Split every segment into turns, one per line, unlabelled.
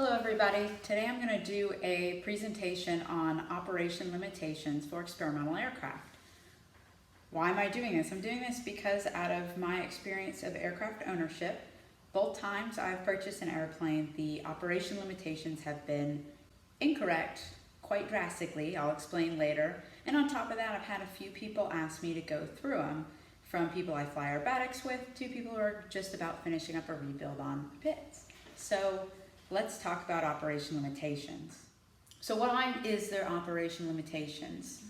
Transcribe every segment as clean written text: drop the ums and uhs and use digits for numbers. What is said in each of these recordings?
Hello everybody. Today I'm going to do a presentation on operation limitations for experimental aircraft. Why am I doing this? I'm doing this because out of my experience of aircraft ownership, both times I've purchased an airplane, the operation limitations have been incorrect quite drastically. I'll explain later. And on top of that, I've had a few people ask me to go through them, from people I fly aerobatics with to people who are just about finishing up a rebuild on pits. So let's talk about operation limitations. So why is there operation limitations?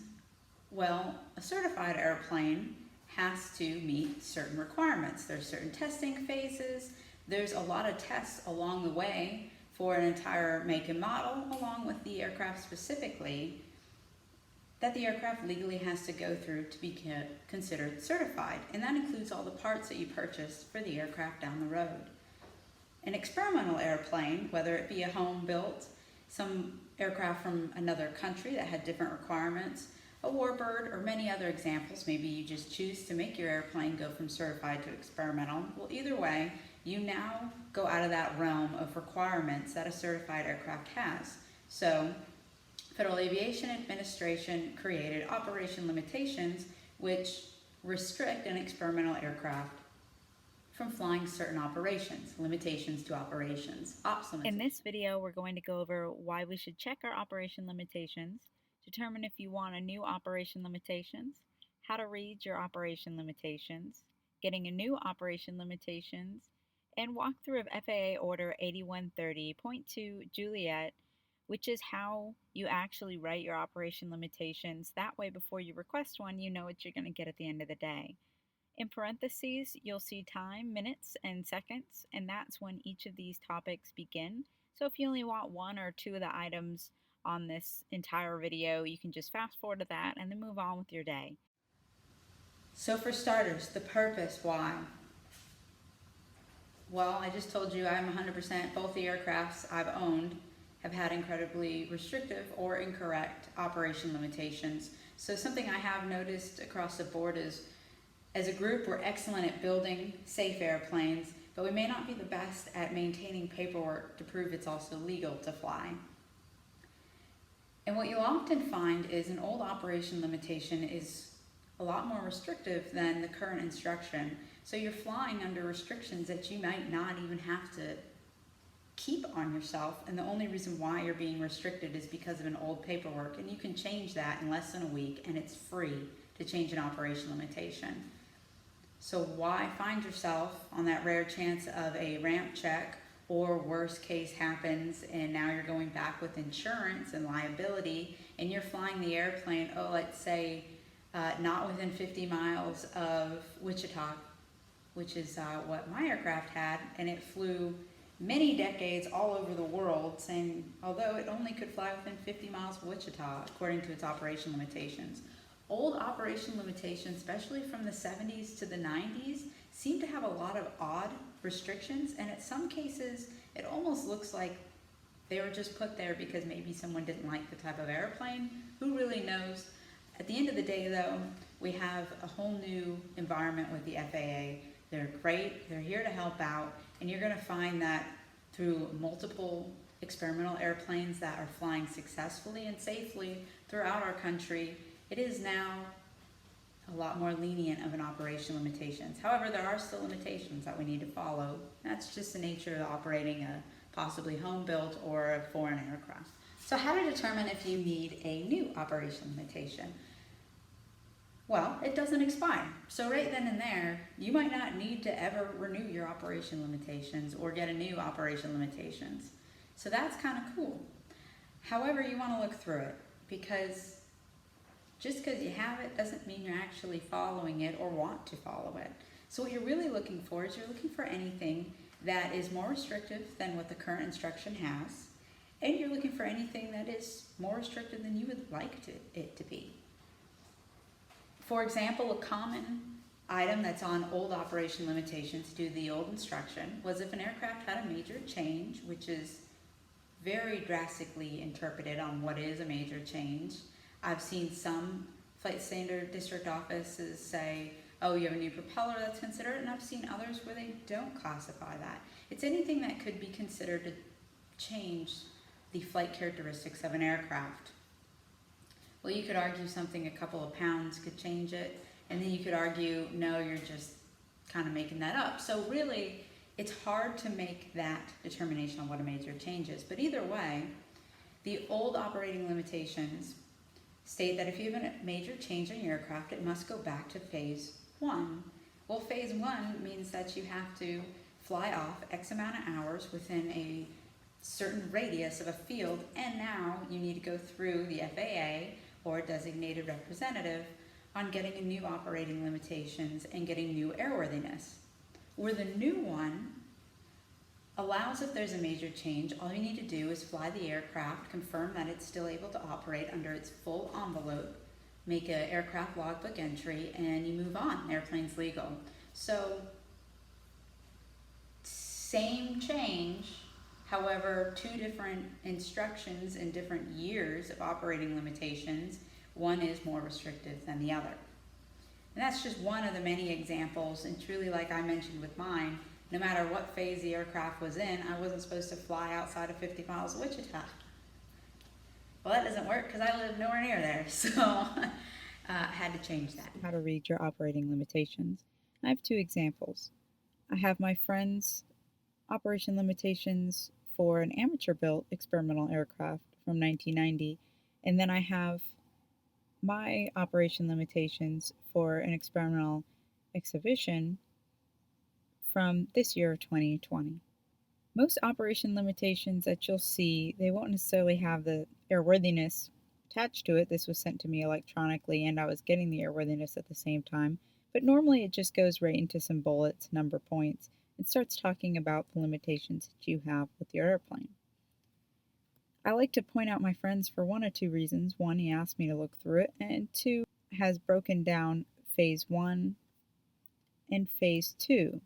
Well, a certified airplane has to meet certain requirements. There's certain testing phases. There's a lot of tests along the way for an entire make and model, along with the aircraft specifically, that the aircraft legally has to go through to be considered certified. And that includes all the parts that you purchase for the aircraft down the road. An experimental airplane, whether it be a home-built, some aircraft from another country that had different requirements, a warbird, or many other examples, maybe you just choose to make your airplane go from certified to experimental. Well, either way, you now go out of that realm of requirements that a certified aircraft has. So, Federal Aviation Administration created operation limitations which restrict an experimental aircraft from flying certain operations, limitations to operations, ops limitations.
In this video, we're going to go over why we should check our operation limitations, determine if you want a new operation limitations, how to read your operation limitations, getting a new operation limitations, and walk through of FAA Order 8130.2 Juliet, which is how you actually write your operation limitations. That way, before you request one, you know what you're going to get at the end of the day. In parentheses, you'll see time, minutes, and seconds, and that's when each of these topics begin. So if you only want one or two of the items on this entire video, you can just fast forward to that and then move on with your day.
So for starters, the purpose, why? Well, I just told you I'm 100%, both the aircrafts I've owned have had incredibly restrictive or incorrect operation limitations. So something I have noticed across the board is, as a group, we're excellent at building safe airplanes, but we may not be the best at maintaining paperwork to prove it's also legal to fly. And what you'll often find is an old operation limitation is a lot more restrictive than the current instruction. So you're flying under restrictions that you might not even have to keep on yourself, and the only reason why you're being restricted is because of an old paperwork, and you can change that in less than a week, and it's free to change an operation limitation. So why find yourself on that rare chance of a ramp check, or worst case happens and now you're going back with insurance and liability and you're flying the airplane, let's say not within 50 miles of Wichita, which is what my aircraft had, and it flew many decades all over the world, saying although it only could fly within 50 miles of Wichita according to its operation limitations. Old operation limitations, especially from the 70s to the 90s, seem to have a lot of odd restrictions, and in some cases it almost looks like they were just put there because maybe someone didn't like the type of airplane. Who really knows? At the end of the day though, we have a whole new environment with the FAA. They're great, they're here to help out, and you're going to find that through multiple experimental airplanes that are flying successfully and safely throughout our country, it is now a lot more lenient of an operation limitations. However, there are still limitations that we need to follow. That's just the nature of operating a possibly home-built or a foreign aircraft. So how to determine if you need a new operation limitation? Well, it doesn't expire. So right then and there, you might not need to ever renew your operation limitations or get a new operation limitations. So that's kind of cool. However, you want to look through it, because just because you have it doesn't mean you're actually following it or want to follow it. So what you're really looking for is you're looking for anything that is more restrictive than what the current instruction has, and you're looking for anything that is more restrictive than you would like it to be. For example, a common item that's on old operation limitations due to the old instruction was if an aircraft had a major change, which is very drastically interpreted on what is a major change. I've seen some flight standard district offices say, oh, you have a new propeller that's considered, and I've seen others where they don't classify that. It's anything that could be considered change the flight characteristics of an aircraft? Well, you could argue something a couple of pounds could change it, and then you could argue, no, you're just kind of making that up. So really, it's hard to make that determination on what a major change is. But either way, the old operating limitations state that if you have a major change in your aircraft, it must go back to phase 1. Well, phase 1 means that you have to fly off X amount of hours within a certain radius of a field, and now you need to go through the FAA or a designated representative on getting a new operating limitations and getting new airworthiness. Where the new one allows, if there's a major change, all you need to do is fly the aircraft, confirm that it's still able to operate under its full envelope, make an aircraft logbook entry, and you move on. The airplane's legal. So, same change, however, two different instructions and different years of operating limitations. One is more restrictive than the other. And that's just one of the many examples, and truly, like I mentioned with mine, no matter what phase the aircraft was in, I wasn't supposed to fly outside of 50 miles of Wichita. Well, that doesn't work because I live nowhere near there, so had to change that.
How to read your operating limitations. I have two examples. I have my friend's operation limitations for an amateur-built experimental aircraft from 1990, and then I have my operation limitations for an experimental exhibition from this year, 2020. Most operation limitations that you'll see, they won't necessarily have the airworthiness attached to it. This was sent to me electronically, and I was getting the airworthiness at the same time. But normally it just goes right into some bullets, number points, and starts talking about the limitations that you have with your airplane. I like to point out my friends for one of two reasons. One, he asked me to look through it, and two, has broken down phase 1 and phase 2.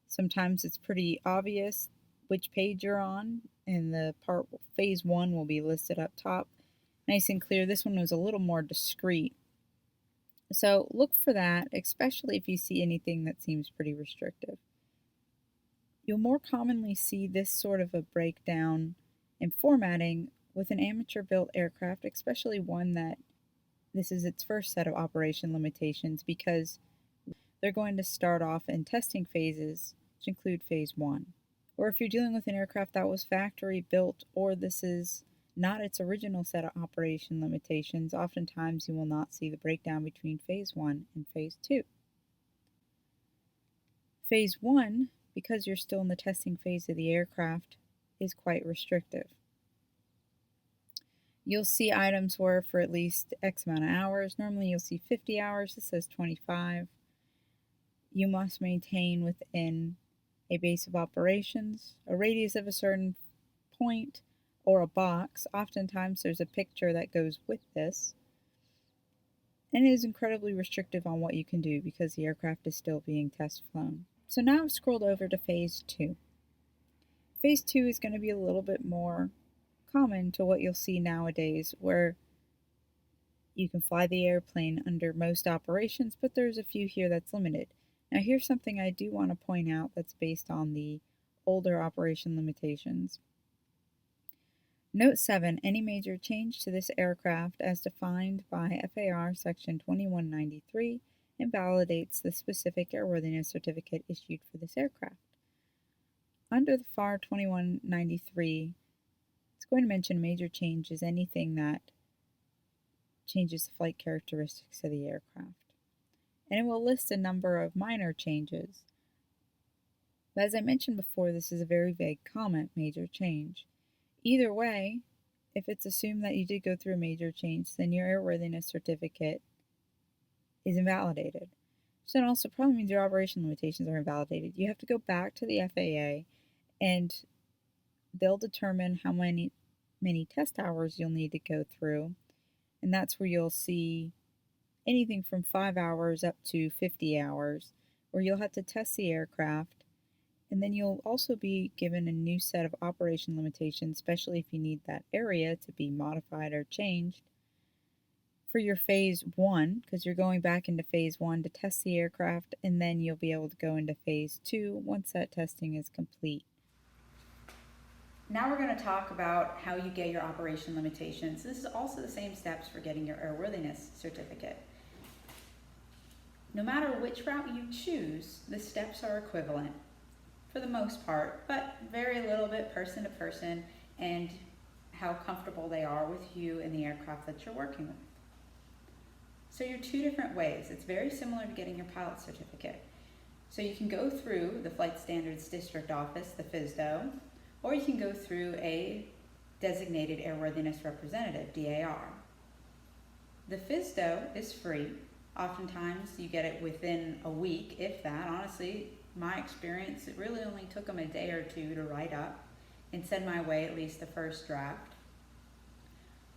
Sometimes it's pretty obvious which page you're on, and the part phase 1 will be listed up top. Nice and clear. This one was a little more discreet. So look for that, especially if you see anything that seems pretty restrictive. You'll more commonly see this sort of a breakdown and formatting with an amateur-built aircraft, especially one that this is its first set of operation limitations, because they're going to start off in testing phases, which include phase 1. Or if you're dealing with an aircraft that was factory built, or this is not its original set of operation limitations, oftentimes you will not see the breakdown between phase 1 and phase 2. Phase 1, because you're still in the testing phase of the aircraft, is quite restrictive. You'll see items where for at least X amount of hours. Normally you'll see 50 hours. This says 25. You must maintain within a base of operations, a radius of a certain point, or a box. Oftentimes there's a picture that goes with this. And it is incredibly restrictive on what you can do because the aircraft is still being test flown. So now I've scrolled over to phase 2. Phase 2 is going to be a little bit more common to what you'll see nowadays, where you can fly the airplane under most operations, but there's a few here that's limited. Now here's something I do want to point out that's based on the older operation limitations. Note 7, any major change to this aircraft as defined by FAR Section 2193 invalidates the specific airworthiness certificate issued for this aircraft. Under the FAR 2193, it's going to mention major change is anything that changes the flight characteristics of the aircraft. And it will list a number of minor changes. But as I mentioned before, this is a very vague comment, major change. Either way, if it's assumed that you did go through a major change, then your airworthiness certificate is invalidated. So it also probably means your operation limitations are invalidated. You have to go back to the FAA and they'll determine how many test hours you'll need to go through. And that's where you'll see anything from 5 hours up to 50 hours, where you'll have to test the aircraft. And then you'll also be given a new set of operation limitations, especially if you need that area to be modified or changed for your phase 1, because you're going back into phase 1 to test the aircraft, and then you'll be able to go into phase 2 once that testing is complete.
Now we're going to talk about how you get your operation limitations. This is also the same steps for getting your airworthiness certificate. No matter which route you choose, the steps are equivalent for the most part, but vary a little bit person to person and how comfortable they are with you and the aircraft that you're working with. So you're two different ways. It's very similar to getting your pilot certificate. So you can go through the Flight Standards District Office, the FSDO, or you can go through a designated airworthiness representative, DAR. The FSDO is free. Oftentimes you get it within a week, if that. Honestly, my experience, it really only took them a day or two to write up and send my way at least the first draft.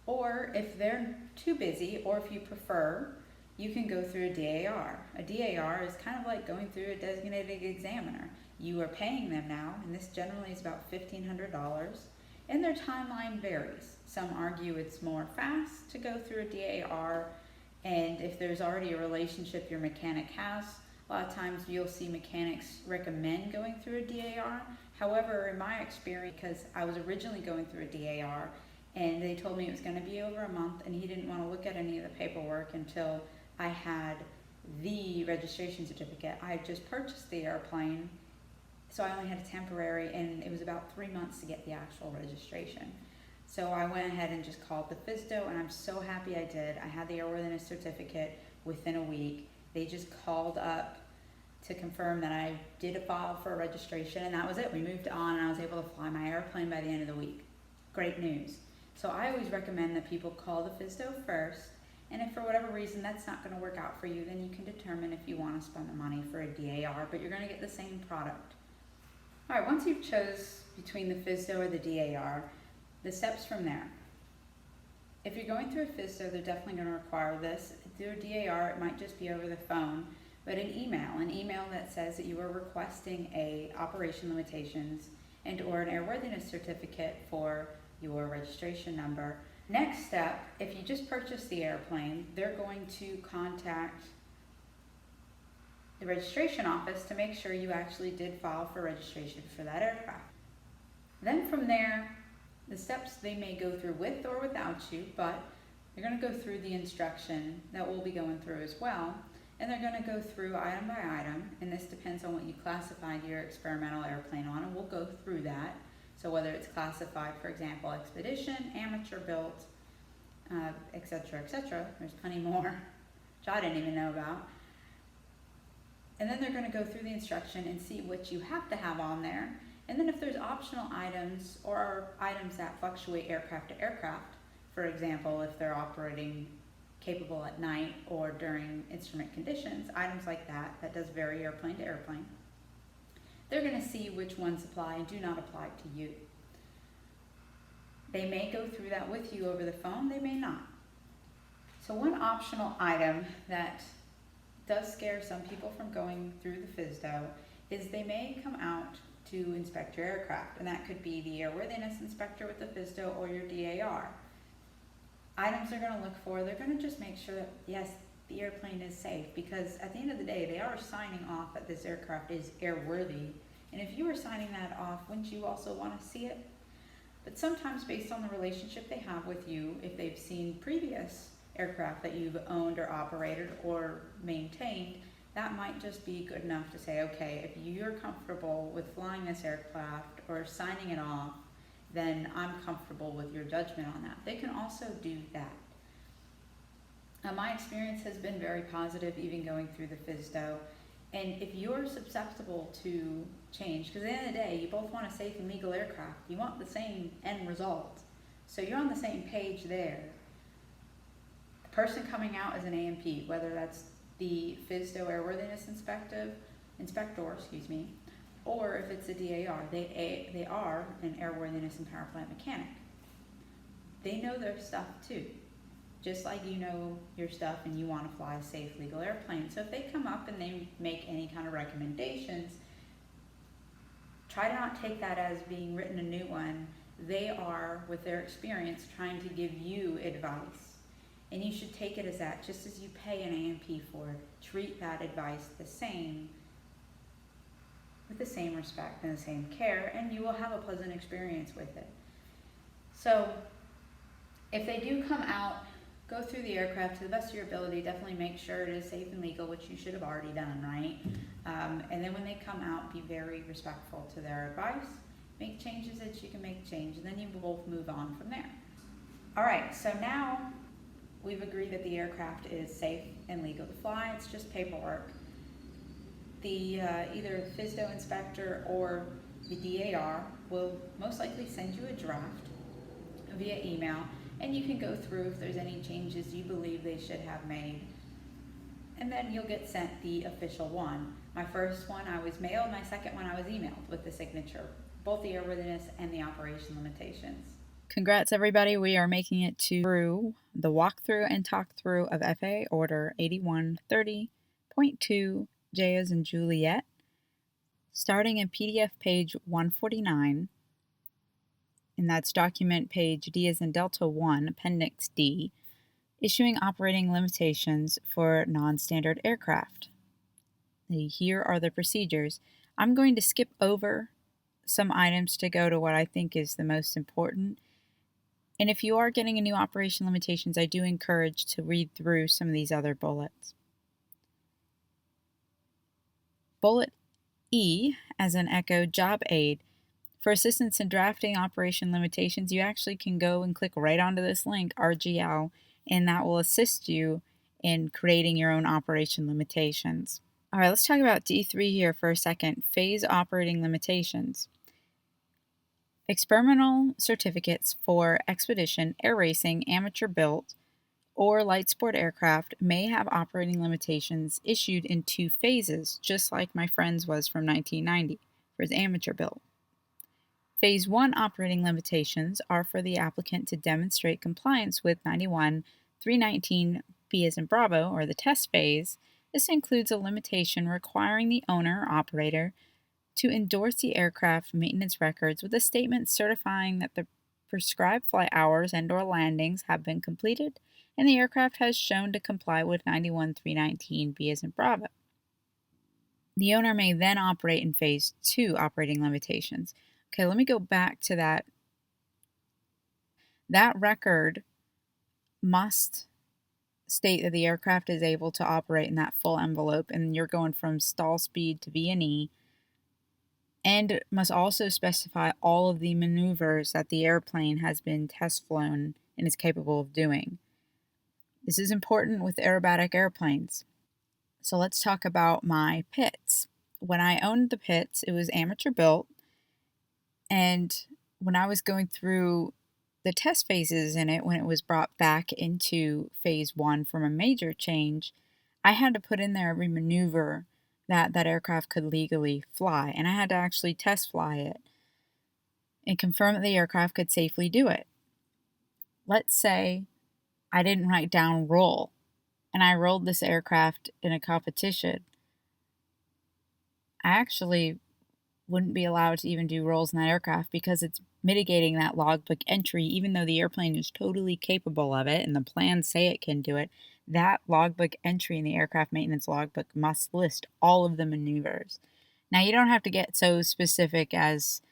Or if they're too busy, or if you prefer, you can go through a DAR. A DAR is kind of like going through a designated examiner. You are paying them now, and this generally is about $1,500, and their timeline varies. Some argue it's more fast to go through a DAR, and if there's already a relationship your mechanic has, a lot of times you'll see mechanics recommend going through a DAR. However, in my experience, because I was originally going through a DAR, and they told me it was going to be over a month, and he didn't want to look at any of the paperwork until I had the registration certificate. I had just purchased the airplane, so I only had a temporary, and it was about 3 months to get the actual registration. So I went ahead and just called the FSDO, and I'm so happy I did. I had the airworthiness certificate within a week. They just called up to confirm that I did file for a registration, and that was it. We moved on, and I was able to fly my airplane by the end of the week. Great news. So I always recommend that people call the FSDO first, and if for whatever reason that's not going to work out for you, then you can determine if you want to spend the money for a DAR, but you're going to get the same product. All right, once you've chose between the FSDO or the DAR, the steps from there. If you're going through a FSDO, they're definitely going to require this. Through a DAR, it might just be over the phone, but an email that says that you are requesting a operation limitations and or an airworthiness certificate for your registration number. Next step, if you just purchased the airplane, they're going to contact the registration office to make sure you actually did file for registration for that aircraft. Then from there, the steps they may go through with or without you, but they're going to go through the instruction that we'll be going through as well, and they're going to go through item by item, and this depends on what you classified your experimental airplane on, and we'll go through that. So whether it's classified, for example, expedition, amateur built, etc., etc. There's plenty more, which I didn't even know about. And then they're going to go through the instruction and see what you have to have on there. And then if there's optional items or items that fluctuate aircraft to aircraft, for example, if they're operating capable at night or during instrument conditions, items like that, that does vary airplane to airplane. They're going to see which ones apply and do not apply to you. They may go through that with you over the phone, they may not. So one optional item that does scare some people from going through the FSDO is they may come out to inspect your aircraft, and that could be the airworthiness inspector with the FSDO or your DAR. Items they're going to look for, they're going to just make sure that, yes, the airplane is safe, because at the end of the day, they are signing off that this aircraft is airworthy. And if you were signing that off, wouldn't you also want to see it? But sometimes based on the relationship they have with you, if they've seen previous aircraft that you've owned or operated or maintained, that might just be good enough to say, okay, if you're comfortable with flying this aircraft or signing it off, then I'm comfortable with your judgment on that. They can also do that. My experience has been very positive, even going through the FSDO. And if you're susceptible to change, because at the end of the day, you both want a safe and legal aircraft. You want the same end result. So you're on the same page there. The person coming out as an AMP, whether that's the FSDO airworthiness inspector, or if it's a DAR, they are an airworthiness and power plant mechanic. They know their stuff too. Just like you know your stuff and you want to fly a safe, legal airplane. So if they come up and they make any kind of recommendations, try to not take that as being written a new one. They are, with their experience, trying to give you advice. And you should take it as that, just as you pay an AMP for it. Treat that advice the same. with the same respect and the same care, and you will have a pleasant experience with it. So if they do come out, go through the aircraft to the best of your ability. Definitely make sure it is safe and legal, which you should have already done, right? And then when they come out, be very respectful to their advice. Make changes that you can make change, and then you both move on from there. All right, so now we've agreed that the aircraft is safe and legal to fly. It's just paperwork. The either FSDO inspector or the DAR will most likely send you a draft via email, and you can go through if there's any changes you believe they should have made, and then you'll get sent the official one. My first one I was mailed, my second one I was emailed with the signature, both the airworthiness and the operation limitations.
Congrats, everybody. We are making it through the walkthrough and talkthrough of FAA Order 8130.2 J as in Juliet, starting in PDF page 149, and that's document page D as in Delta 1, Appendix D, issuing operating limitations for non-standard aircraft. Here are the procedures. I'm going to skip over some items to go to what I think is the most important. And if you are getting a new operation limitations, I do encourage to read through some of these other bullets. Bullet E, as in Echo, Job Aid. For assistance in drafting operation limitations, you actually can go and click right onto this link, RGL, and that will assist you in creating your own operation limitations. All right, let's talk about D3 here for a second, phase operating limitations. Experimental certificates for expedition, air racing, amateur built, or light sport aircraft may have operating limitations issued in 2 phases, just like my friend's was from 1990 for his amateur built. Phase 1 operating limitations are for the applicant to demonstrate compliance with 91-319 B as in Bravo, or the test phase. This includes a limitation requiring the owner or operator to endorse the aircraft maintenance records with a statement certifying that the prescribed flight hours and/or landings have been completed and the aircraft has shown to comply with 91-319 B as in Bravo. The owner may then operate in Phase 2 operating limitations. Okay, let me go back to that. That record must state that the aircraft is able to operate in that full envelope, and you're going from stall speed to V&E, and must also specify all of the maneuvers that the airplane has been test flown and is capable of doing. This is important with aerobatic airplanes. So let's talk about my Pitts. When I owned the Pitts, it was amateur built, and when I was going through the test phases in it, when it was brought back into Phase 1 from a major change, I had to put in there every maneuver that aircraft could legally fly, and I had to actually test fly it and confirm that the aircraft could safely do it. Let's say I didn't write down roll, and I rolled this aircraft in a competition. I actually wouldn't be allowed to even do rolls in that aircraft because it's mitigating that logbook entry, even though the airplane is totally capable of it and the plans say it can do it. That logbook entry in the aircraft maintenance logbook must list all of the maneuvers. Now, you don't have to get so specific as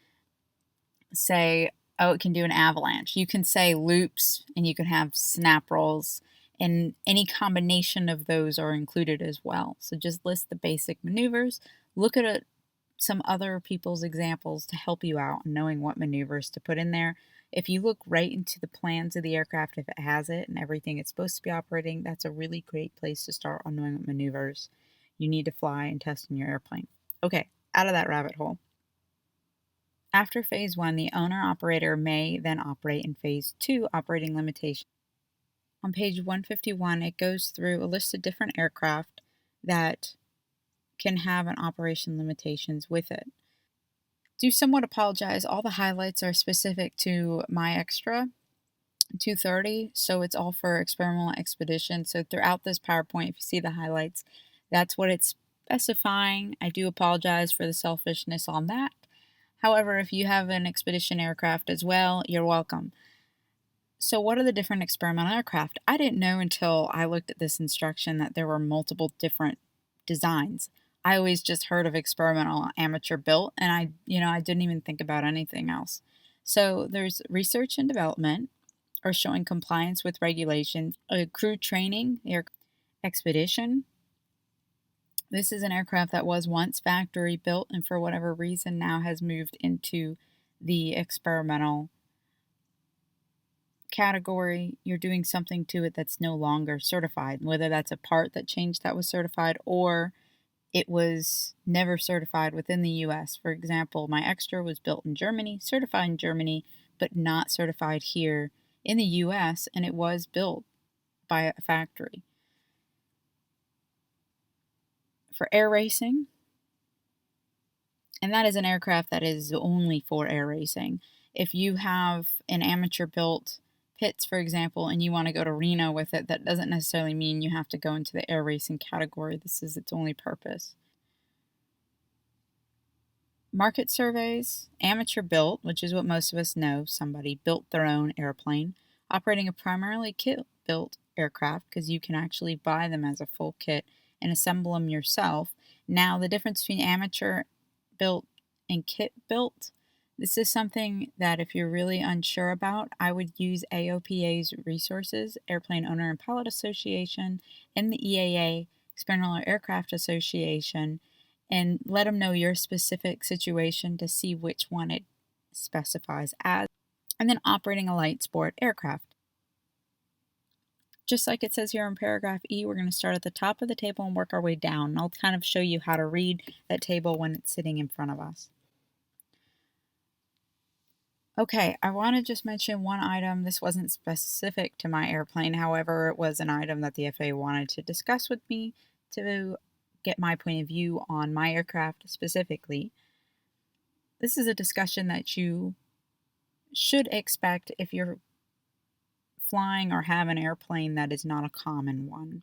say, oh, it can do an avalanche. You can say loops and you can have snap rolls, and any combination of those are included as well. So just list the basic maneuvers. Look at some other people's examples to help you out in knowing what maneuvers to put in there. If you look right into the plans of the aircraft, if it has it and everything it's supposed to be operating, that's a really great place to start on knowing what maneuvers you need to fly and test in your airplane. Okay, out of that rabbit hole. After Phase 1, the owner-operator may then operate in Phase 2 operating limitation. On page 151, it goes through a list of different aircraft that can have an operation limitations with it. Do somewhat apologize. All the highlights are specific to my extra 230, so it's all for experimental expedition. So throughout this PowerPoint, if you see the highlights, that's what it's specifying. I do apologize for the selfishness on that. However, if you have an expedition aircraft as well, you're welcome. So what are the different experimental aircraft? I didn't know until I looked at this instruction that there were multiple different designs. I always just heard of experimental amateur built, and I didn't even think about anything else. So there's research and development, or showing compliance with regulations, crew training, air expedition. This is an aircraft that was once factory built and for whatever reason now has moved into the experimental category. You're doing something to it that's no longer certified, whether that's a part that changed that was certified or it was never certified within the US. For example, my extra was built in Germany, certified in Germany, but not certified here in the US, and it was built by a factory. For air racing, and that is an aircraft that is only for air racing. If you have an amateur built Pitts, for example, and you want to go to Reno with it, that doesn't necessarily mean you have to go into the air racing category. This is its only purpose. Market surveys, amateur built, which is what most of us know, somebody built their own airplane, operating a primarily kit built aircraft because you can actually buy them as a full kit and assemble them yourself. Now, the difference between amateur built and kit built, this is something that if you're really unsure about, I would use AOPA's resources, Airplane Owner and Pilot Association, and the EAA, Experimental Aircraft Association, and let them know your specific situation to see which one it specifies as. And then operating a light sport aircraft. Just like it says here in paragraph E, we're going to start at the top of the table and work our way down. And I'll kind of show you how to read that table when it's sitting in front of us. Okay, I want to just mention one item. This wasn't specific to my airplane. However, it was an item that the FAA wanted to discuss with me to get my point of view on my aircraft specifically. This is a discussion that you should expect if you're flying or have an airplane that is not a common one.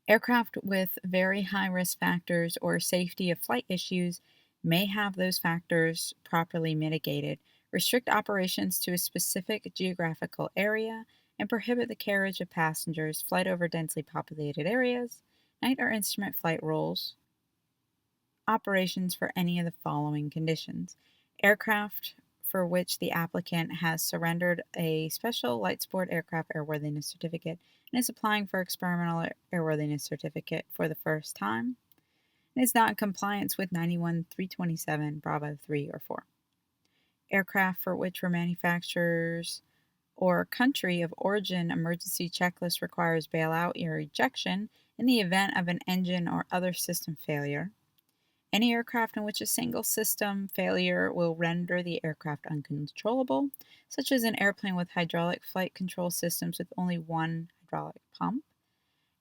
Aircraft with very high risk factors or safety of flight issues may have those factors properly mitigated, restrict operations to a specific geographical area, and prohibit the carriage of passengers, flight over densely populated areas, night or instrument flight rules, operations for any of the following conditions. Aircraft for which the applicant has surrendered a special light sport aircraft airworthiness certificate and is applying for experimental airworthiness certificate for the first time and is not in compliance with 91-327 Bravo 3 or 4. Aircraft for which manufacturers or country of origin emergency checklist requires bailout or ejection in the event of an engine or other system failure. Any aircraft in which a single system failure will render the aircraft uncontrollable, such as an airplane with hydraulic flight control systems with only one hydraulic pump.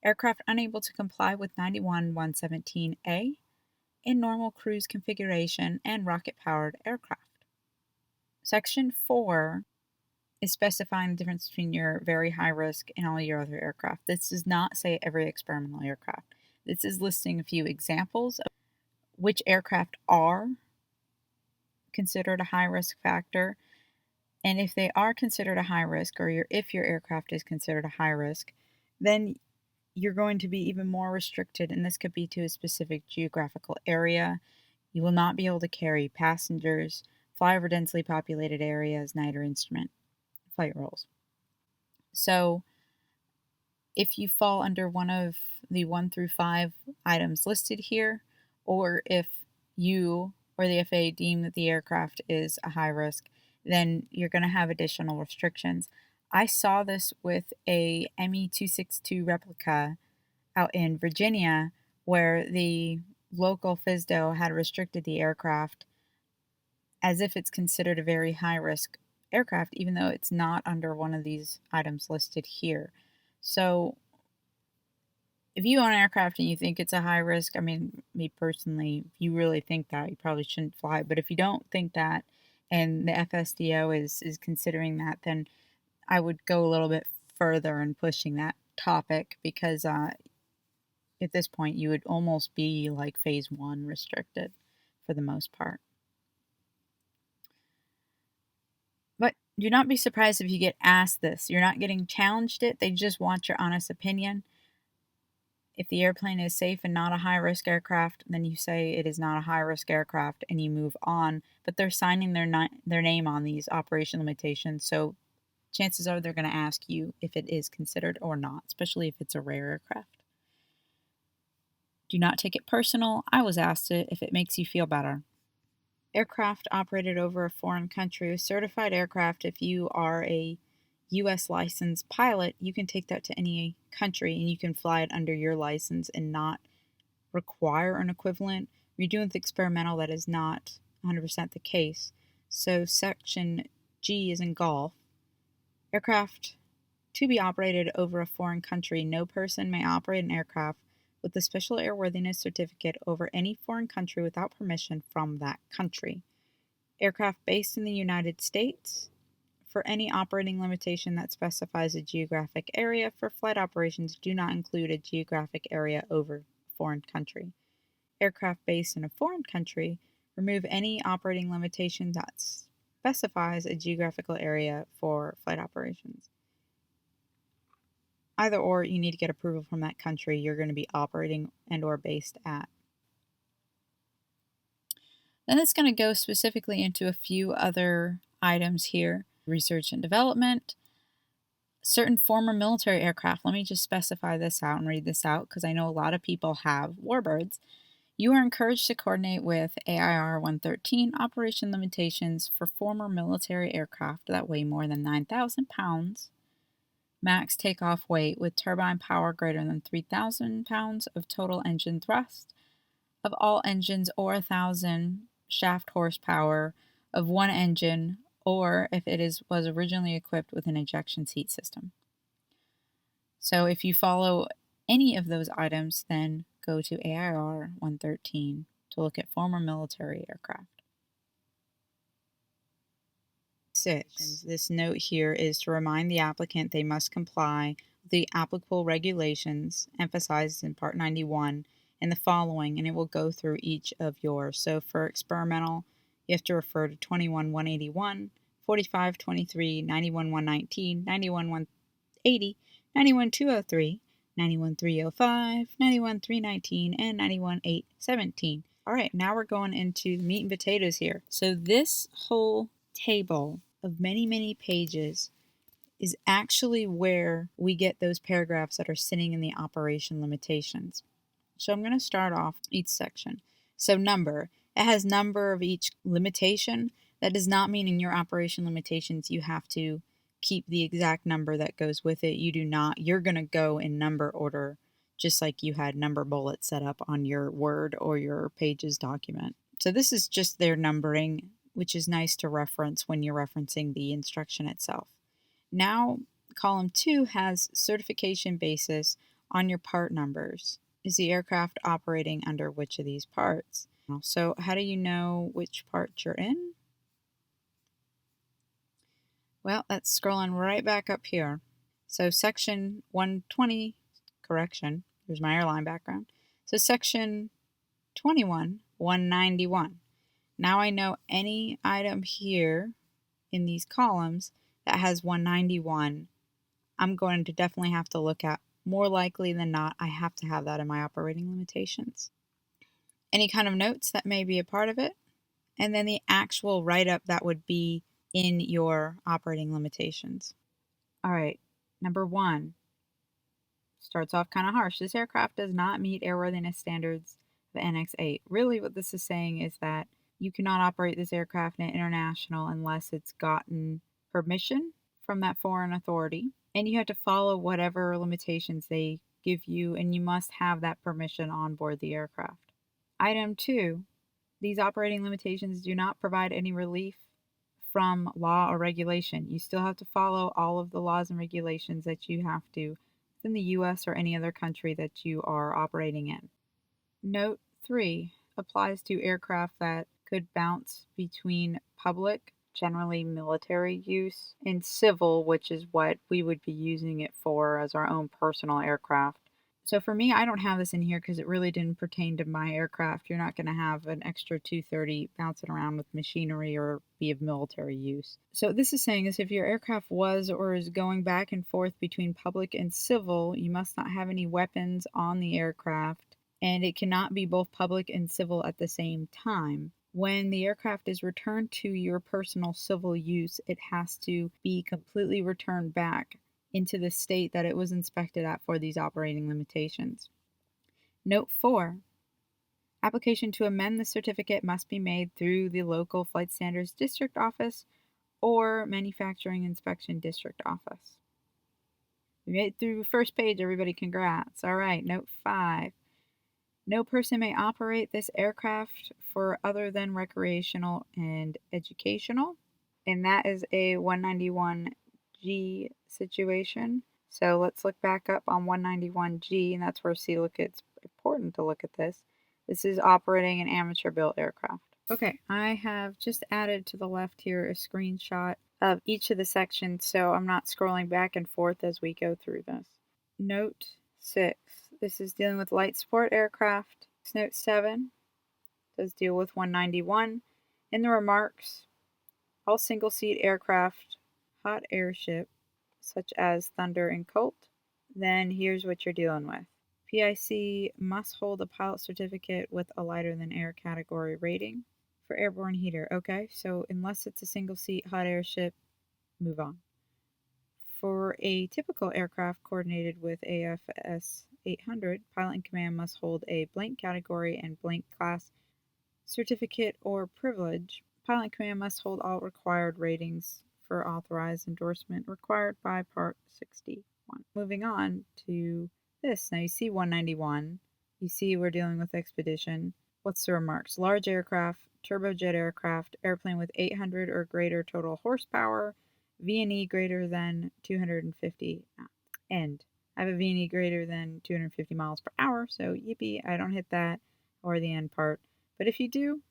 Aircraft unable to comply with 91-117A in normal cruise configuration and rocket-powered aircraft. Section 4 is specifying the difference between your very high risk and all your other aircraft. This does not say every experimental aircraft. This is listing a few examples of which aircraft are considered a high risk factor. And if they are considered a high risk, or if your aircraft is considered a high risk, then you're going to be even more restricted, and this could be to a specific geographical area. You will not be able to carry passengers, fly over densely populated areas, night or instrument flight rules. So if you fall under one of the 1 through 5 items listed here, or if you or the FAA deem that the aircraft is a high risk, then you're going to have additional restrictions. I saw this with a ME-262 replica out in Virginia, where the local FSDO had restricted the aircraft as if it's considered a very high risk aircraft, even though it's not under one of these items listed here. So if you own an aircraft and you think it's a high risk, I mean, me personally, if you really think that, you probably shouldn't fly. But if you don't think that, and the FSDO is considering that, then I would go a little bit further in pushing that topic, because at this point you would almost be like phase 1 restricted for the most part. But do not be surprised if you get asked this. You're not getting challenged it. They just want your honest opinion. If the airplane is safe and not a high-risk aircraft, then you say it is not a high-risk aircraft and you move on. But they're signing their name on these operation limitations, so chances are they're going to ask you if it is considered or not, especially if it's a rare aircraft. Do not take it personal. I was asked it if it makes you feel better. Aircraft operated over a foreign country. A certified aircraft, if you are a U.S. licensed pilot, you can take that to any country and you can fly it under your license and not require an equivalent. If you're doing the experimental, that is not 100% the case. So section G is in golf. Aircraft to be operated over a foreign country. No person may operate an aircraft with a special airworthiness certificate over any foreign country without permission from that country. Aircraft based in the United States. For any operating limitation that specifies a geographic area for flight operations, do not include a geographic area over a foreign country. Aircraft based in a foreign country, remove any operating limitation that specifies a geographical area for flight operations. Either or, you need to get approval from that country you're going to be operating and or based at. Then it's going to go specifically into a few other items here. Research and development, certain former military aircraft. Let me just specify this out and read this out because I know a lot of people have warbirds. You are encouraged to coordinate with AIR 113 operation limitations for former military aircraft that weigh more than 9,000 pounds, max takeoff weight with turbine power greater than 3,000 pounds of total engine thrust, of all engines or 1,000 shaft horsepower of one engine, or if it was originally equipped with an ejection seat system. So if you follow any of those items, then go to AIR 113 to look at former military aircraft. 6. This note here is to remind the applicant they must comply with the applicable regulations emphasized in Part 91 and the following, and it will go through each of yours. So for experimental, you have to refer to 21-181, 45-23, 91-119, 91-180, 91-203, 91-305, 91-319, and 91-817. All right, now we're going into the meat and potatoes here. So this whole table of many, many pages is actually where we get those paragraphs that are sitting in the operation limitations. So I'm going to start off each section. So number, it has number of each limitation. That does not mean in your operation limitations you have to keep the exact number that goes with it. You do not. You're going to go in number order, just like you had number bullets set up on your Word or your Pages document. So this is just their numbering, which is nice to reference when you're referencing the instruction itself. Now, column 2 has certification basis on your part numbers. Is the aircraft operating under which of these parts? So how do you know which part you're in? Well, that's scrolling right back up here. So section 120, correction, here's my airline background. So section 21, 191. Now I know any item here in these columns that has 191, I'm going to definitely have to look at. More likely than not, I have to have that in my operating limitations. Any kind of notes that may be a part of it, and then the actual write-up that would be in your operating limitations. All right, number 1 starts off kind of harsh. This aircraft does not meet airworthiness standards of Annex 8. Really what this is saying is that you cannot operate this aircraft in international unless it's gotten permission from that foreign authority. And you have to follow whatever limitations they give you, and you must have that permission on board the aircraft. Item 2, these operating limitations do not provide any relief from law or regulation. You still have to follow all of the laws and regulations that you have to in the U.S. or any other country that you are operating in. Note 3 applies to aircraft that could bounce between public, generally military use, and civil, which is what we would be using it for as our own personal aircraft. So for me, I don't have this in here because it really didn't pertain to my aircraft. You're not going to have an extra 230 bouncing around with machinery or be of military use. So this is saying is if your aircraft was or is going back and forth between public and civil, you must not have any weapons on the aircraft, and it cannot be both public and civil at the same time. When the aircraft is returned to your personal civil use, it has to be completely returned back into the state that it was inspected at for these operating limitations. Note 4. Application to amend the certificate must be made through the local Flight Standards District Office or Manufacturing Inspection District Office. We made it through the first page, everybody. Congrats. All right, note 5. No person may operate this aircraft for other than recreational and educational. And that is a 191G situation. So let's look back up on 191G, and that's where it's important to look at this. This is operating an amateur built aircraft. Okay, I have just added to the left here a screenshot of each of the sections, so I'm not scrolling back and forth as we go through this. Note 6. This is dealing with light support aircraft. Note 7 does deal with 191. In the remarks, all single-seat aircraft, hot airship, such as Thunder and Colt, then here's what you're dealing with. PIC must hold a pilot certificate with a lighter than air category rating for airborne heater. Okay, so unless it's a single-seat hot airship, move on. For a typical aircraft coordinated with AFS 800, pilot in command must hold a blank category and blank class certificate or privilege. Pilot in command must hold all required ratings for authorized endorsement required by Part 61. Moving on to this. Now you see 191. You see we're dealing with expedition. What's the remarks? Large aircraft, turbojet aircraft, airplane with 800 or greater total horsepower, V&E greater than 250. End. I have a V&E greater than 250 miles per hour, so yippee, I don't hit that or the end part. But if you do,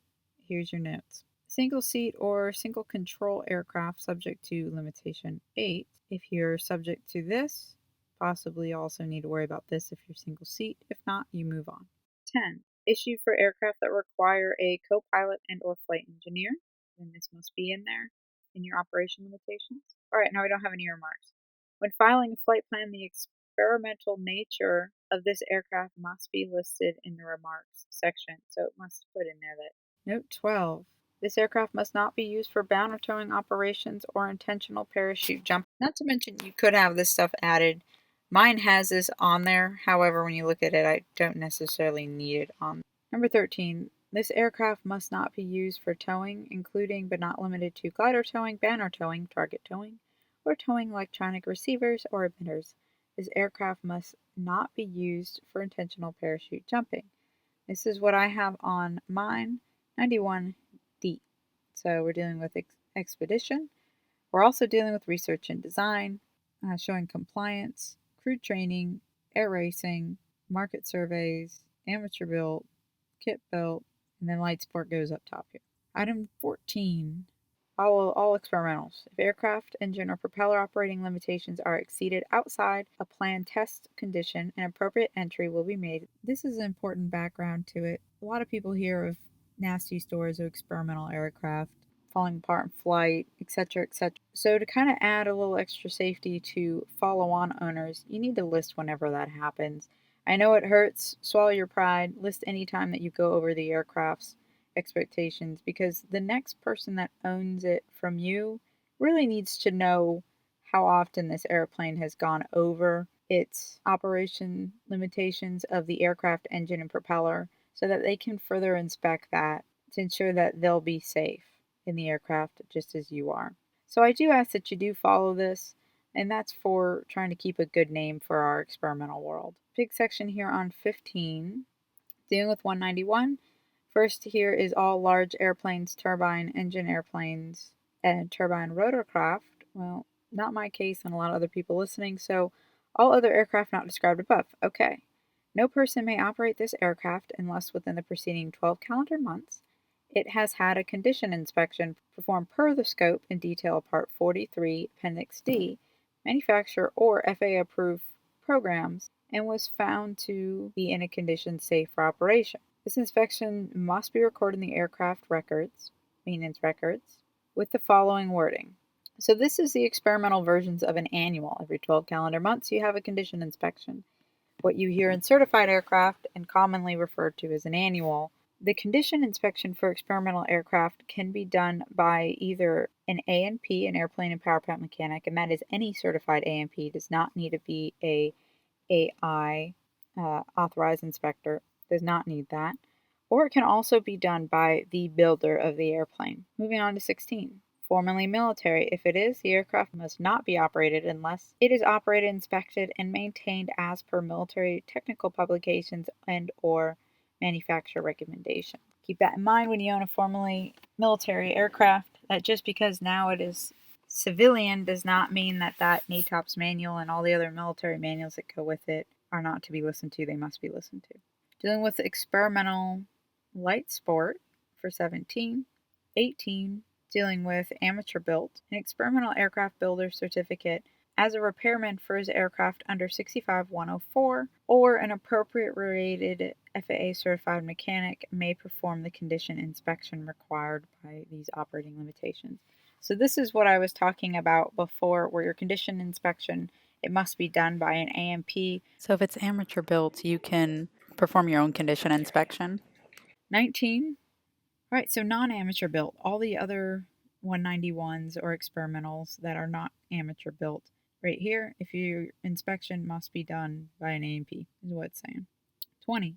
here's your notes. Single seat or single control aircraft subject to limitation 8. If you're subject to this, possibly also need to worry about this if you're single seat. If not, you move on. 10. Issued for aircraft that require a co-pilot and or flight engineer. And this must be in there in your operation limitations. All right, now we don't have any remarks. When filing a flight plan, the experimental nature of this aircraft must be listed in the remarks section. So it must put in there that. Note 12. This aircraft must not be used for bound or towing operations or intentional parachute jump. Not to mention you could have this stuff added. Mine has this on there. However, when you look at it, I don't necessarily need it on. Number 13. This aircraft must not be used for towing, including but not limited to glider towing, banner towing, target towing, or towing electronic receivers or emitters. This aircraft must not be used for intentional parachute jumping. This is what I have on mine, 91D. So we're dealing with expedition. We're also dealing with research and design, showing compliance, crew training, air racing, market surveys, amateur built, kit built, and then light sport goes up top here. Item 14. All experimentals. If aircraft, engine, or propeller operating limitations are exceeded outside a planned test condition, an appropriate entry will be made. This is an important background to it. A lot of people hear of nasty stories of experimental aircraft falling apart in flight, etc., etc. So to kind of add a little extra safety to follow-on owners, you need to list whenever that happens. I know it hurts. Swallow your pride. List any time that you go over the aircraft's expectations, because the next person that owns it from you really needs to know how often this airplane has gone over its operation limitations of the aircraft engine and propeller so that they can further inspect that to ensure that they'll be safe in the aircraft just as you are. So I do ask that you do follow this, and that's for trying to keep a good name for our experimental world. Big section here on 15, dealing with 191. First here is all large airplanes, turbine engine airplanes, and turbine rotorcraft. Well, not my case and a lot of other people listening, so all other aircraft not described above. Okay. No person may operate this aircraft unless within the preceding 12 calendar months it has had a condition inspection performed per the scope and detail of Part 43, Appendix D, manufacturer or FAA approved programs and was found to be in a condition safe for operation. This inspection must be recorded in the aircraft records, maintenance records, with the following wording. So this is the experimental versions of an annual. Every 12 calendar months you have a condition inspection. What you hear in certified aircraft and commonly referred to as an annual. The condition inspection for experimental aircraft can be done by either an A&P, an airplane and power plant mechanic, and that is any certified A&P. It does not need to be a AI authorized inspector, does not need that. Or it can also be done by the builder of the airplane. Moving on to 16. Formerly military. If it is, the aircraft must not be operated unless it is operated, inspected, and maintained as per military technical publications and or manufacturer recommendation. Keep that in mind when you own a formerly military aircraft, that just because now it is civilian does not mean that NATOPS manual and all the other military manuals that go with it are not to be listened to. They must be listened to. Dealing with experimental light sport for 17. 18. Dealing with amateur built, an experimental aircraft builder certificate as a repairman for his aircraft under 65104 or an appropriate rated FAA certified mechanic may perform the condition inspection required by these operating limitations. So this is what I was talking about before, where your condition inspection, it must be done by an A&P.
So if it's amateur built, you can perform your own condition inspection.
19. All right, so non-amateur built, all the other 191s or experimentals that are not amateur built. Right here, if your inspection must be done by an A&P, is what it's saying. 20.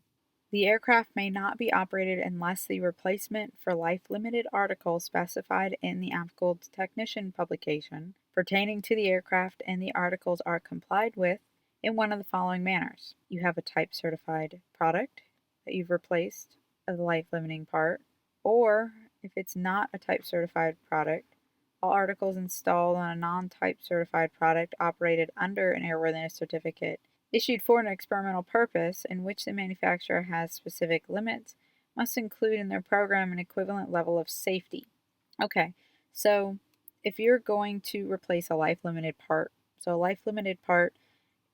The aircraft may not be operated unless the replacement for life-limited articles specified in the applicable technician publication pertaining to the aircraft and the articles are complied with in one of the following manners. You have a type-certified product that you've replaced of the life-limiting part, or if it's not a type-certified product, all articles installed on a non-type certified product operated under an airworthiness certificate issued for an experimental purpose in which the manufacturer has specific limits must include in their program an equivalent level of safety. Okay, so if you're going to replace a life-limited part, so a life-limited part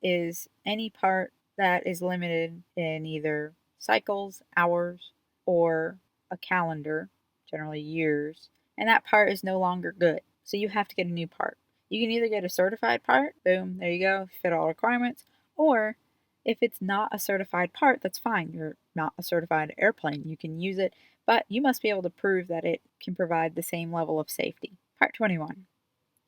is any part that is limited in either cycles, hours, or a calendar, generally years, and that part is no longer good. So you have to get a new part. You can either get a certified part, boom, there you go, fit all requirements, or if it's not a certified part, that's fine. You're not a certified airplane. You can use it, but you must be able to prove that it can provide the same level of safety. Part 21.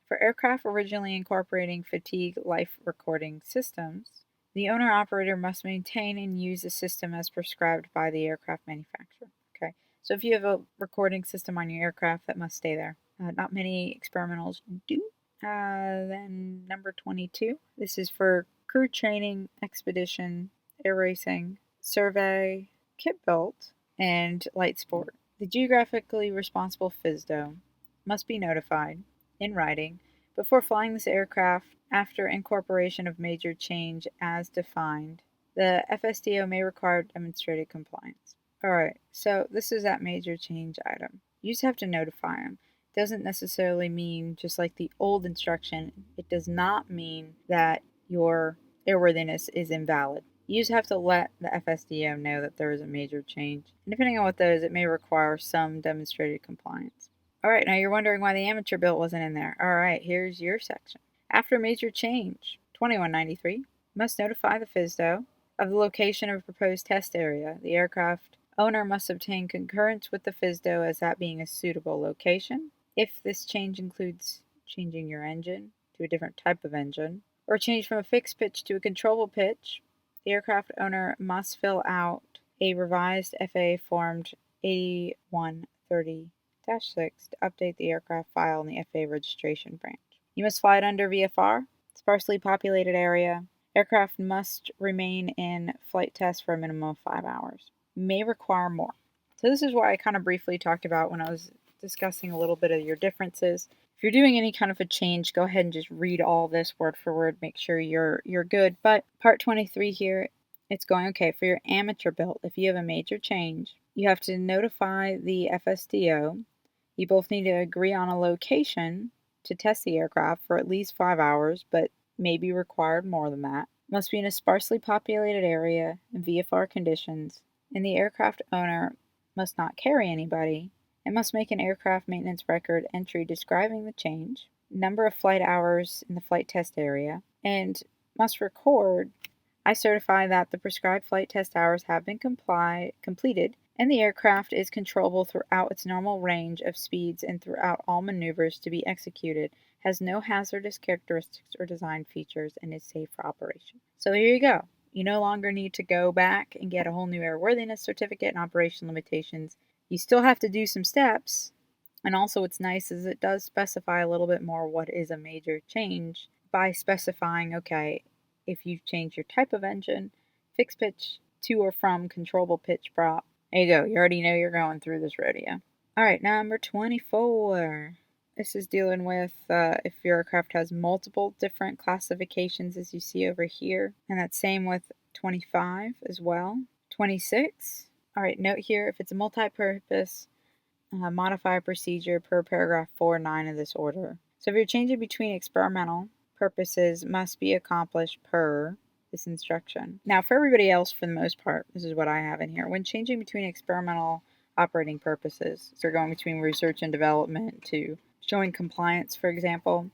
For aircraft originally incorporating fatigue life recording systems, the owner-operator must maintain and use the system as prescribed by the aircraft manufacturer. Okay, so if you have a recording system on your aircraft, that must stay there. Not many experimentals do. Then number 22. This is for crew training, expedition, air racing, survey, kit built, and light sport. The geographically responsible FSDO must be notified in writing before flying this aircraft after incorporation of major change as defined. The FSDO may require demonstrated compliance. Alright, so this is that major change item. You just have to notify them. Doesn't necessarily mean, just like the old instruction, it does not mean that your airworthiness is invalid. You just have to let the FSDO know that there is a major change. And depending on what that is, it may require some demonstrated compliance. Alright, now you're wondering why the amateur built wasn't in there. Alright, here's your section. After major change, 2193, must notify the FSDO of the location of a proposed test area. The aircraft owner must obtain concurrence with the FSDO as that being a suitable location. If this change includes changing your engine to a different type of engine, or change from a fixed pitch to a controllable pitch, the aircraft owner must fill out a revised FAA Form 8130-6 to update the aircraft file in the FAA registration branch. You must fly it under VFR, sparsely populated area. Aircraft must remain in flight test for a minimum of 5 hours. May require more. So this is what I kind of briefly talked about when I was discussing a little bit of your differences. If you're doing any kind of a change, go ahead and just read all this word for word, make sure you're good. But part 23 here, it's going okay for your amateur built. If you have a major change, you have to notify the FSDO. You both need to agree on a location to test the aircraft for at least 5 hours, but maybe required more than that. must be in a sparsely populated area in VFR conditions, and the aircraft owner must not carry anybody. It must make an aircraft maintenance record entry describing the change, number of flight hours in the flight test area, and must record, I certify that the prescribed flight test hours have been completed and the aircraft is controllable throughout its normal range of speeds and throughout all maneuvers to be executed, has no hazardous characteristics or design features, and is safe for operation. So here you go. You no longer need to go back and get a whole new airworthiness certificate and operation limitations. You still have to do some steps, and also what's nice is it does specify a little bit more what is a major change by specifying, okay, if you change your type of engine, fixed pitch to or from controllable pitch prop. There you go. You already know you're going through this rodeo. All right, number 24. This is dealing with if your aircraft has multiple different classifications, as you see over here. And that's same with 25 as well. 26. All right, note here, if it's a multi-purpose, modify procedure per paragraph 4.9 of this order. So if you're changing between experimental purposes must be accomplished per this instruction. Now for everybody else, for the most part, this is what I have in here. When changing between experimental operating purposes, so going between research and development to showing compliance, for example,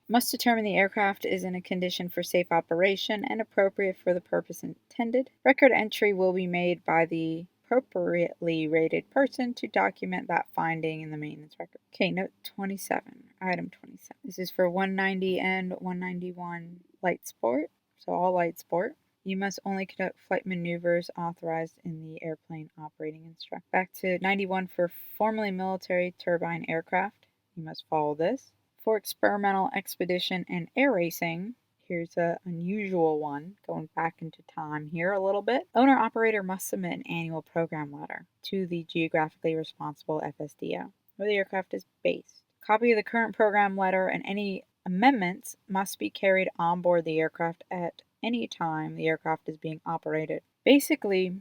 must determine the aircraft is in a condition for safe operation and appropriate for the purpose intended. Record entry will be made by the appropriately rated person to document that finding in the maintenance record. Okay, note 27, item 27. This is for 190 and 191 light sport, so all light sport. You must only conduct flight maneuvers authorized in the airplane operating instruction. Back to 91 for formerly military turbine aircraft. You must follow this. For experimental expedition and air racing, here's an unusual one, going back into time here a little bit. Owner-operator must submit an annual program letter to the geographically responsible FSDO, where the aircraft is based. Copy of the current program letter and any amendments must be carried on board the aircraft at any time the aircraft is being operated. Basically,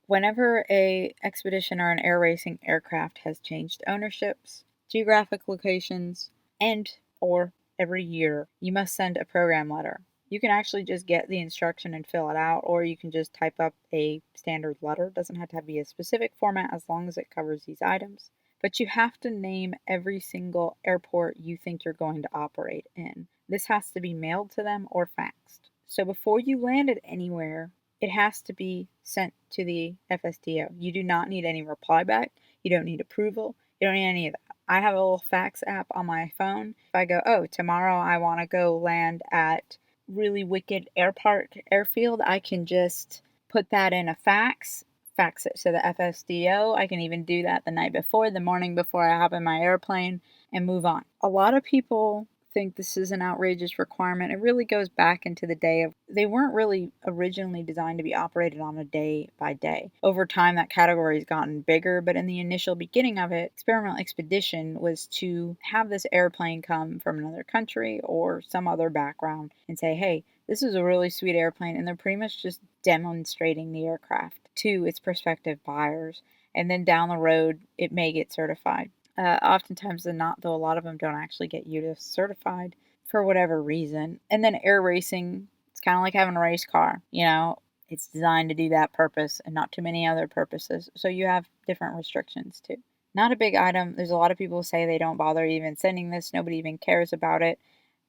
whenever a expedition or an air racing aircraft has changed ownerships, geographic locations, and or every year, you must send a program letter. You can actually just get the instruction and fill it out, or you can just type up a standard letter. It doesn't have to be a specific format as long as it covers these items. But you have to name every single airport you think you're going to operate in. This has to be mailed to them or faxed. So before you land it anywhere, it has to be sent to the FSDO. You do not need any reply back. You don't need approval. You don't need any of that. I have a little fax app on my phone. If I go, oh, tomorrow I want to go land at really wicked airpark airfield, I can just put that in a fax it to the FSDO. I can even do that the night before, the morning before I hop in my airplane and move on. A lot of people think this is an outrageous requirement. It really goes back into the day of they weren't really originally designed to be operated on a day by day. Over time that category has gotten bigger, but in the initial beginning of it, experimental expedition was to have this airplane come from another country or some other background and say, hey, this is a really sweet airplane, and they're pretty much just demonstrating the aircraft to its prospective buyers, and then down the road it may get certified. Oftentimes than not, though, a lot of them don't actually get UTIS certified for whatever reason. And then air racing, it's kind of like having a race car. You know, it's designed to do that purpose and not too many other purposes. So you have different restrictions too. Not a big item. There's a lot of people who say they don't bother even sending this. Nobody even cares about it.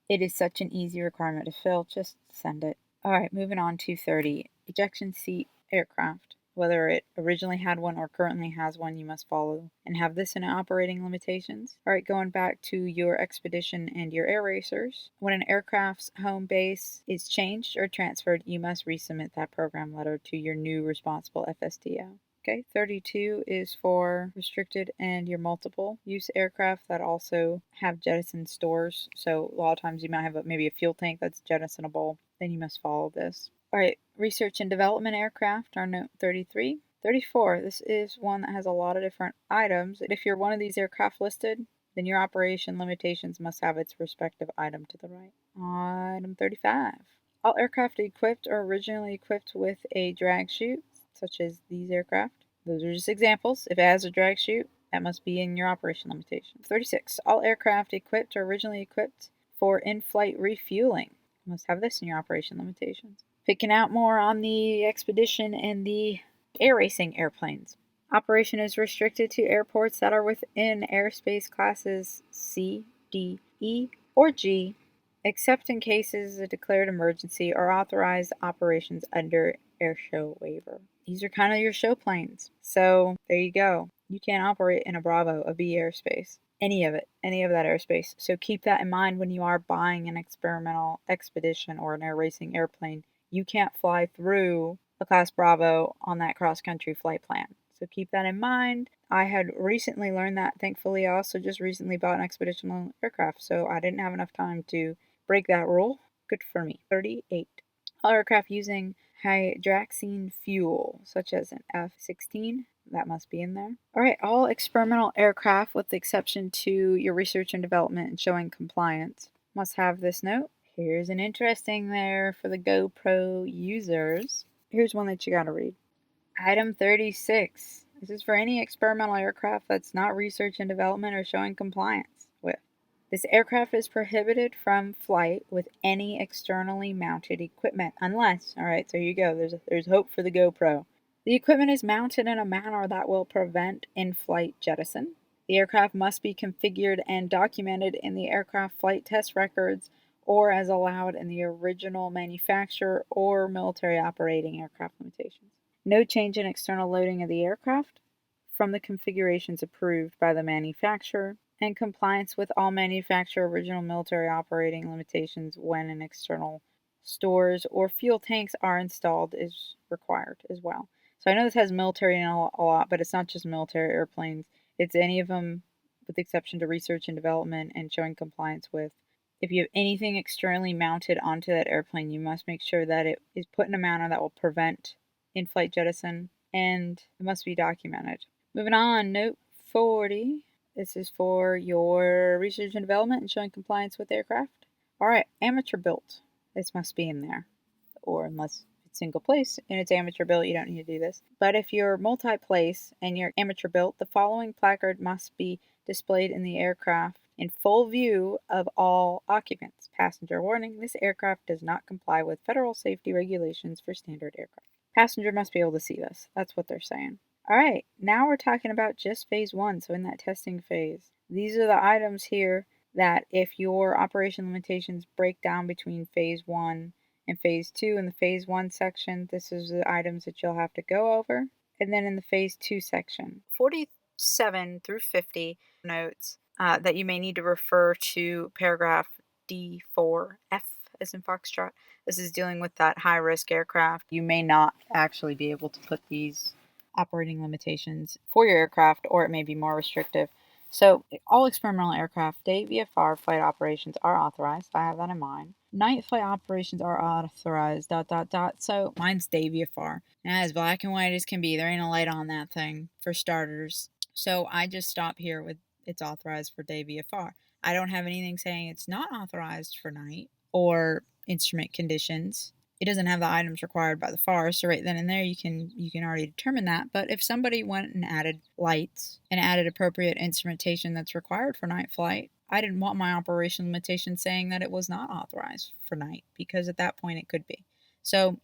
It is such an easy requirement to fill. Just send it. All right, moving on to 30. Ejection seat aircraft. Whether it originally had one or currently has one, you must follow and have this in operating limitations. All right, going back to your expedition and your air racers. When an aircraft's home base is changed or transferred, you must resubmit that program letter to your new responsible FSDO. Okay, 32 is for restricted and your multiple use aircraft that also have jettison stores. So a lot of times you might have maybe a fuel tank that's jettisonable. Then you must follow this. All right, research and development aircraft are note 33. 34, this is one that has a lot of different items. If you're one of these aircraft listed, then your operation limitations must have its respective item to the right. Item 35. All aircraft equipped or originally equipped with a drag chute, such as these aircraft. Those are just examples. If it has a drag chute, that must be in your operation limitation. 36. All aircraft equipped or originally equipped for in-flight refueling. You must have this in your operation limitations. Picking out more on the expedition and the air racing airplanes. Operation is restricted to airports that are within airspace classes C, D, E, or G, except in cases of declared emergency or authorized operations under airshow waiver. These are kind of your show planes. So there you go. You can't operate in a Bravo, a B airspace. Any of it, any of that airspace. So keep that in mind when you are buying an experimental expedition or an air racing airplane. You can't fly through a Class Bravo on that cross-country flight plan. So keep that in mind. I had recently learned that. Thankfully, I also just recently bought an expeditional aircraft, so I didn't have enough time to break that rule. Good for me. 38. All aircraft using hydraxine fuel, such as an F-16, that must be in there. All right, all experimental aircraft, with the exception to your research and development and showing compliance, must have this note. Here's an interesting there for the GoPro users. Here's one that you gotta read. Item 36. This is for any experimental aircraft that's not research and development or showing compliance with. This aircraft is prohibited from flight with any externally mounted equipment unless, all right, so here you go, there's hope for the GoPro. The equipment is mounted in a manner that will prevent in-flight jettison. The aircraft must be configured and documented in the aircraft flight test records or as allowed in the original manufacturer or military operating aircraft limitations. No change in external loading of the aircraft from the configurations approved by the manufacturer, and compliance with all manufacturer original military operating limitations when in external stores or fuel tanks are installed is required as well. So I know this has military in a lot, but it's not just military airplanes. It's any of them with the exception to research and development and showing compliance with. If you have anything externally mounted onto that airplane, you must make sure that it is put in a manner that will prevent in-flight jettison, and it must be documented. Moving on, note 40. This is for your research and development and showing compliance with aircraft. All right, amateur built. This must be in there, or unless it's single place and it's amateur built, you don't need to do this. But if you're multi-place and you're amateur built, the following placard must be displayed in the aircraft in full view of all occupants. Passenger warning: this aircraft does not comply with federal safety regulations for standard aircraft. Passenger must be able to see this. That's what they're saying. All right, now we're talking about just phase one, so in that testing phase. These are the items here that if your operation limitations break down between phase one and phase two, in the phase one section, this is the items that you'll have to go over. And then in the phase two section, 47 through 50 notes that you may need to refer to paragraph D4F as in Foxtrot. This is dealing with that high risk aircraft. You may not actually be able to put these operating limitations for your aircraft, or it may be more restrictive. So all experimental aircraft, day VFR flight operations are authorized. I have that in mind. Night flight operations are authorized, ... So mine's day VFR. And as black and white as can be. There ain't a light on that thing, for starters. So I just stop here with it's authorized for day VFR. I don't have anything saying it's not authorized for night or instrument conditions. It doesn't have the items required by the FAR, so right then and there you can already determine that. But if somebody went and added lights and added appropriate instrumentation that's required for night flight, I didn't want my operation limitation saying that it was not authorized for night, because at that point it could be. So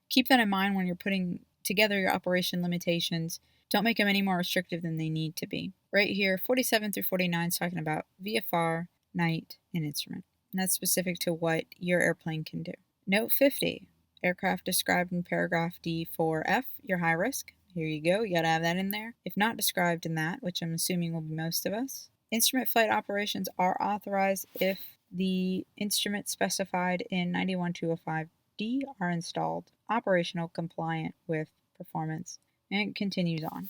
keep that in mind when you're putting together your operation limitations. Don't make them any more restrictive than they need to be. Right here, 47 through 49 is talking about VFR, night, and instrument. And that's specific to what your airplane can do. Note 50, aircraft described in paragraph D4F, your high risk. Here you go, you gotta have that in there. If not described in that, which I'm assuming will be most of us. Instrument flight operations are authorized if the instruments specified in 91205D are installed, operational, compliant with performance, and it continues on.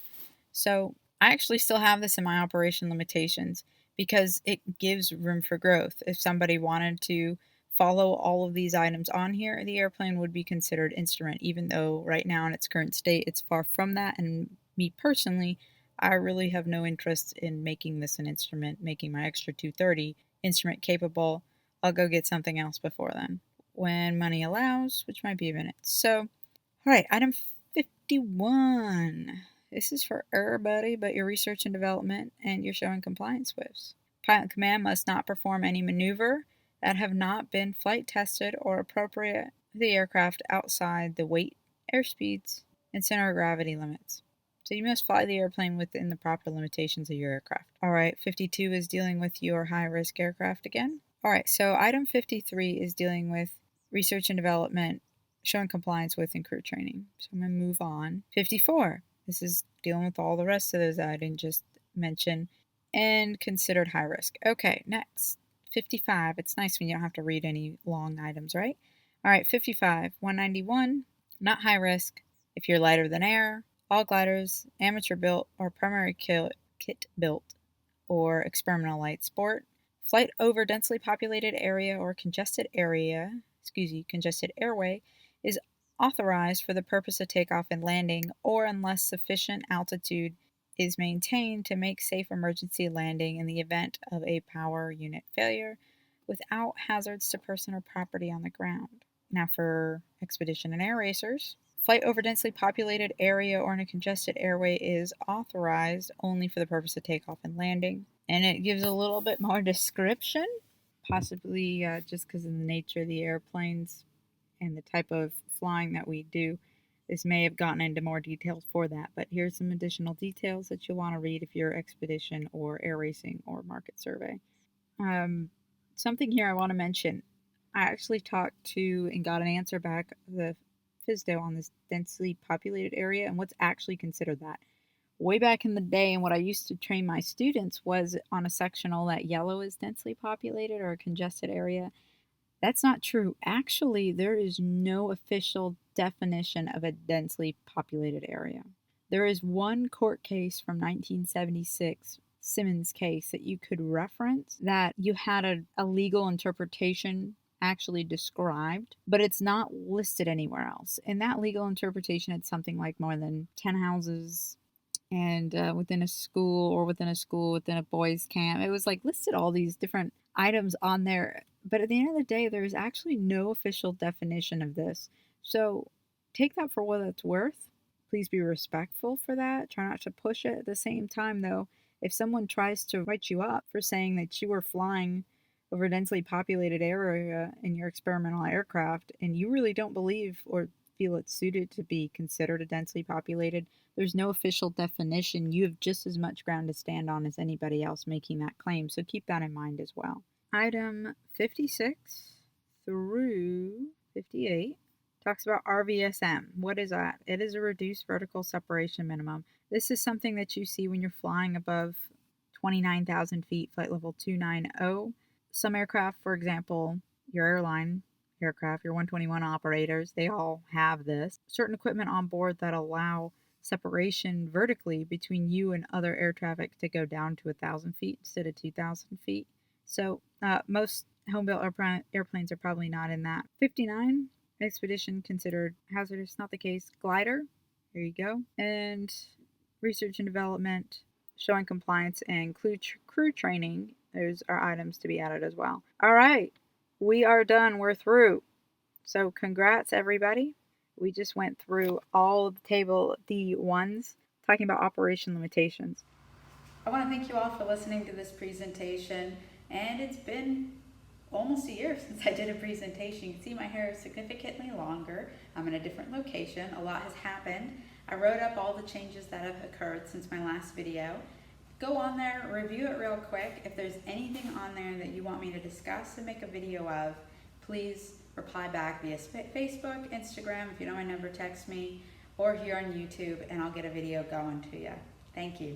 So I actually still have this in my operation limitations because it gives room for growth. If somebody wanted to follow all of these items on here, the airplane would be considered instrument, even though right now in its current state it's far from that. And me personally, I really have no interest in making this an instrument, making my extra 230 instrument capable. I'll go get something else before then, when money allows, which might be a minute. So, all right, item 51. This is for everybody but your research and development and your showing compliance with. Pilot command must not perform any maneuver that have not been flight tested or appropriate the aircraft outside the weight, airspeeds, and center of gravity limits. So you must fly the airplane within the proper limitations of your aircraft. All right, 52 is dealing with your high-risk aircraft again. All right, so item 53 is dealing with research and development, showing compliance with and crew training. So I'm going to move on. 54, this is dealing with all the rest of those I didn't just mention and considered high risk. Okay, next. 55, it's nice when you don't have to read any long items, right? All right, 55, 191, not high risk if you're lighter than air, all gliders, amateur built or primary kit built, or experimental light sport. Flight over densely populated area or congested airway is authorized for the purpose of takeoff and landing, or unless sufficient altitude is maintained to make safe emergency landing in the event of a power unit failure without hazards to person or property on the ground. Now, for expedition and air racers, flight over densely populated area or in a congested airway is authorized only for the purpose of takeoff and landing. And it gives a little bit more description, possibly just because of the nature of the airplanes and the type of flying that we do. This may have gotten into more details for that, but here's some additional details that you'll want to read if you're expedition or air racing or market survey. Something here I want to mention. I actually talked to and got an answer back the FSDO on this densely populated area and what's actually considered that. Way back in the day, and what I used to train my students was on a sectional that yellow is densely populated or a congested area. That's not true. Actually, there is no official definition of a densely populated area. There is one court case from 1976, Simmons case, that you could reference that you had a legal interpretation actually described, but it's not listed anywhere else. In that legal interpretation, it's something like more than 10 houses and within a school or within a boys' camp. It was like listed all these different items on there. But at the end of the day, there is actually no official definition of this. So take that for what it's worth. Please be respectful for that. Try not to push it. At the same time, though, if someone tries to write you up for saying that you were flying over a densely populated area in your experimental aircraft and you really don't believe or feel it's suited to be considered a densely populated, there's no official definition. You have just as much ground to stand on as anybody else making that claim, so keep that in mind as well. Item 56 through 58 talks about RVSM. What is that? It is a reduced vertical separation minimum. This is something that you see when you're flying above 29,000 feet, flight level 290. Some aircraft, for example, your airline aircraft, your 121 operators, they all have this. Certain equipment on board that allow separation vertically between you and other air traffic to go down to 1,000 feet instead of 2,000 feet. So most home-built airplanes are probably not in that. 59, expedition considered hazardous, not the case. Glider, there you go. And research and development, showing compliance, and crew training, those are items to be added as well. All right, we are done. We're through. So congrats, everybody. We just went through all of the table D1s, talking about operation limitations.
I want to thank you all for listening to this presentation, and it's been almost a year since I did a presentation. You can see my hair is significantly longer. I'm in a different location. A lot has happened. I wrote up all the changes that have occurred since my last video. Go on there, review it real quick. If there's anything on there that you want me to discuss and make a video of, please reply back via Facebook, Instagram. If you know my number, text me, or here on YouTube, and I'll get a video going to you. Thank you.